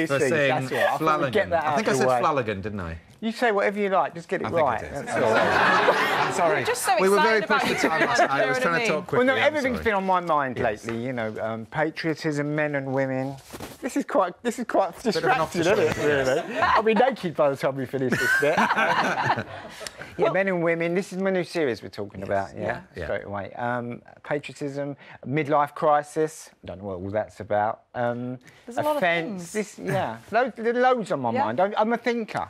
For saying Flanagan. I think I said Flanagan, didn't I? You say whatever you like, just get it right. That's all. I'm sorry. I'm just so we were very excited pushed for time last night. I was trying to talk quickly. Well, no, everything's been on my mind lately. You know, patriotism, men and women. This is quite distracting, isn't it? Really. I'll be naked by the time we finish this bit. Yeah, men and women. This is my new series we're talking about. Yeah, straight away. Patriotism, midlife crisis. I don't know what all that's about. There's a lot of things. Loads on my mind. I'm a thinker.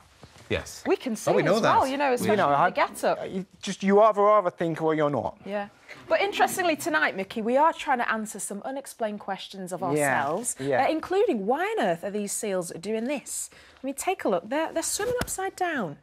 Yes. We can see we know as that. well, you know, especially the get-up. You either are a thinker or you're not. Yeah. But interestingly tonight, Micky, we are trying to answer some unexplained questions of ourselves, including why on earth are these seals doing this? I mean, take a look. They're swimming upside down.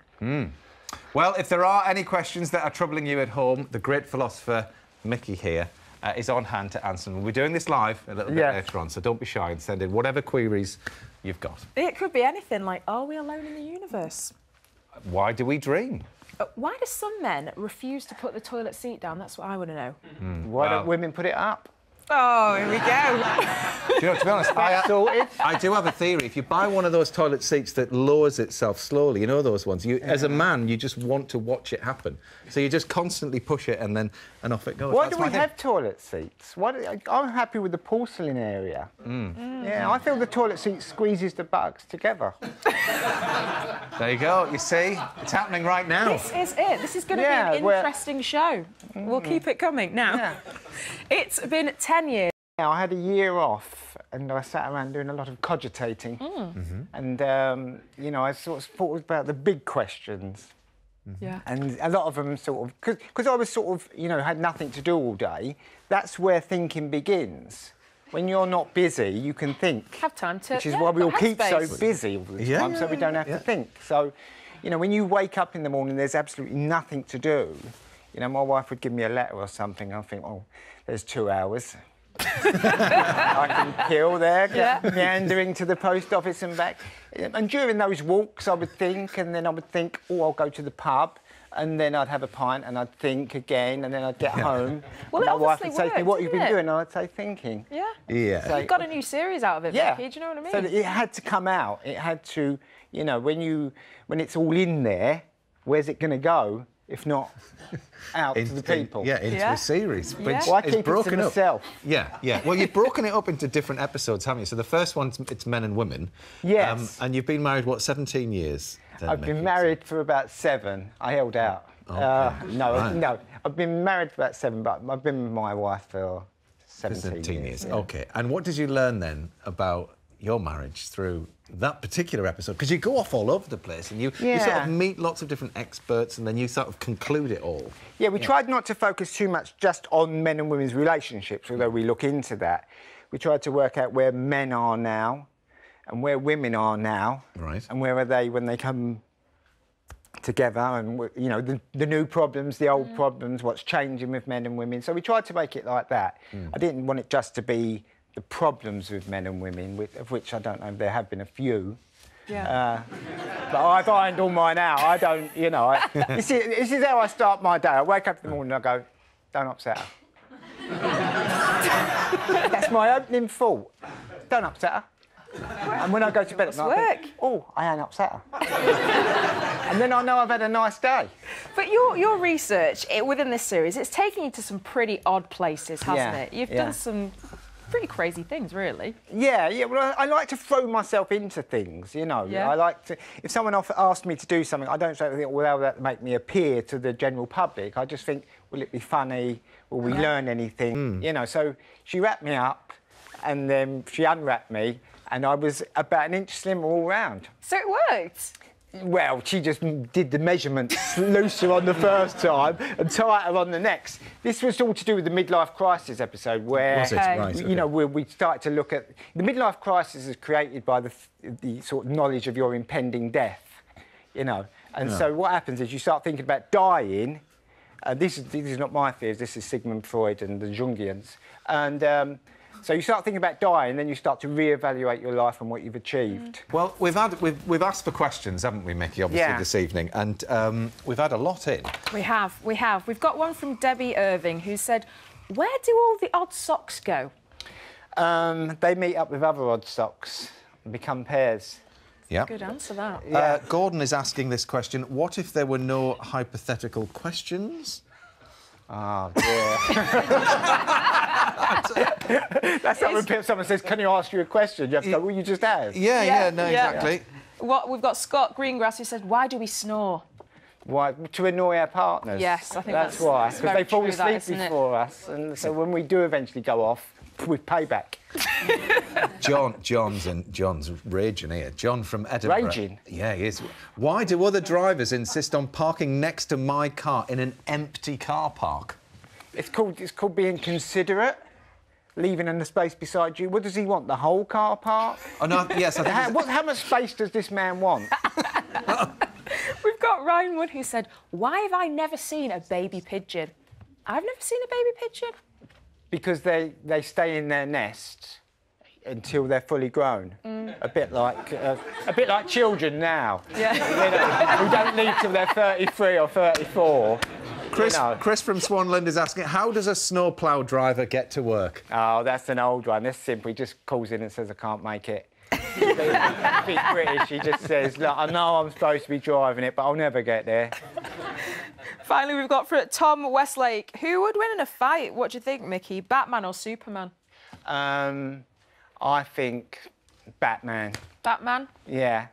Well, if there are any questions that are troubling you at home, the great philosopher Micky here is on hand to answer them. We're doing this live a little bit later on, so don't be shy and send in whatever queries you've got. It could be anything like, are we alone in the universe? Why do we dream? Why do some men refuse to put the toilet seat down? That's what I want to know. Why don't women put it up? Oh, here we go. Do you know, to be honest, I do have a theory. If you buy one of those toilet seats that lowers itself slowly, you know those ones, as a man, you just want to watch it happen. So you just constantly push it and off it goes. Why do we have toilet seats? I'm happy with the porcelain area. Yeah, I feel the toilet seat squeezes the buttocks together. There you go. You see? It's happening right now. This is it. This is going to be an interesting show. We'll keep it coming. Now, it's been 10 years. Now, I had a year off and I sat around doing a lot of cogitating. And, you know, I sort of thought about the big questions. Yeah. And a lot of them sort of... Because I was sort of, you know, had nothing to do all day, that's where thinking begins. When you're not busy, you can think. Have time to... Which is why we all keep so busy all the time, so we don't have to think. So, you know, when you wake up in the morning, there's absolutely nothing to do. You know, my wife would give me a letter or something, I think, oh, there's 2 hours. I can kill there, meandering to the post office and back. And during those walks, I would think, and then I would think, oh, I'll go to the pub. And then I'd have a pint and I'd think again, and then I'd get home. Well, my wife would say to me, what have you been doing? And I'd say, thinking. Yeah. So you've got a new series out of it, Micky, do you know what I mean? So it had to come out. It had to, you know, when it's all in there, where's it going to go? If not out to the people. Into a series. But why keep it to myself? Well, you've broken it up into different episodes, haven't you? So the first one, it's men and women. Yes. And you've been married, what, 17 years? I've been married for about 7. I held out. No, I've been married for about 7, but I've been with my wife for 17 years. OK. And what did you learn then about your marriage through that particular episode? Because you go off all over the place and you sort of meet lots of different experts and then you sort of conclude it all. Yeah, we tried not to focus too much just on men and women's relationships, although we look into that. We tried to work out where men are now and where women are now. Right. And where are they when they come together, and, you know, the new problems, the old problems, what's changing with men and women. So we tried to make it like that. I didn't want it just to be the problems with men and women, of which I don't know, there have been a few. Yeah. But I find all mine out. I don't, you know... this is how I start my day. I wake up in the morning and I go, don't upset her. That's my opening thought. Don't upset her. And when I go to bed at night, I think, oh, I ain't upset her. And then I know I've had a nice day. But your research within this series, it's taken you to some pretty odd places, hasn't it? You've done some pretty crazy things, really. Yeah. Well, I like to throw myself into things, you know. I like to... If someone asked me to do something, I don't think, well, that'll make me appear to the general public. I just think, will it be funny? Will we learn anything? You know, so she wrapped me up and then she unwrapped me and I was about an inch slimmer all round. So it worked? Well, she just did the measurements looser on the first time and tighter on the next. This was all to do with the midlife crisis episode, where you know, we started to look at the midlife crisis is created by the sort of knowledge of your impending death, you know. And so what happens is you start thinking about dying. This is not my fears. This is Sigmund Freud and the Jungians. And so you start thinking about dying, then you start to re-evaluate your life and what you've achieved. Well, we've asked for questions, haven't we, Micky, obviously, this evening, and we've had a lot in. We have. We've got one from Debbie Irving, who said, where do all the odd socks go? They meet up with other odd socks. and become pairs. Yeah. Good answer, that. Gordon is asking this question. What if there were no hypothetical questions? Oh, dear. That's like when someone says, can you ask you a question? You have to go, well, you just have. Exactly. We've got Scott Greengrass who said, why do we snore? Why? To annoy our partners. Yes, I think that's why. Because they fall asleep before it? us. And so when we do eventually go off, we pay back. John's raging here. John from Edinburgh. Raging? Yeah, he is. Why do other drivers insist on parking next to my car in an empty car park? It's called being considerate. Leaving in the space beside you. What does he want? The whole car park? Oh no, yes. I think how much space does this man want? We've got Ryan Wood who said, why have I never seen a baby pigeon? I've never seen a baby pigeon. Because they stay in their nest until they're fully grown. A bit like children now. Yeah. We don't leave till they're 33 or 34. Chris from Swanland is asking, how does a snowplough driver get to work? Oh, that's an old one. That's simple. He just calls in and says, I can't make it. If he's British, he just says, look, I know I'm supposed to be driving it, but I'll never get there. Finally, we've got for Tom Westlake. Who would win in a fight? What do you think, Mickey? Batman or Superman? I think Batman. Batman? Yeah.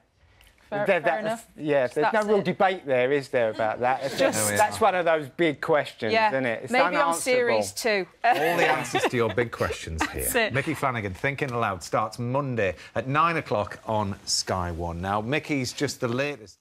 Fair enough. Yeah, there's no real debate there, is there, about that? That's one of those big questions, isn't it? It's maybe on Series 2. All the answers to your big questions here. That's it. Micky Flanagan, Thinking Aloud, starts Monday at 9 o'clock on Sky One. Now, Mickey's just the latest.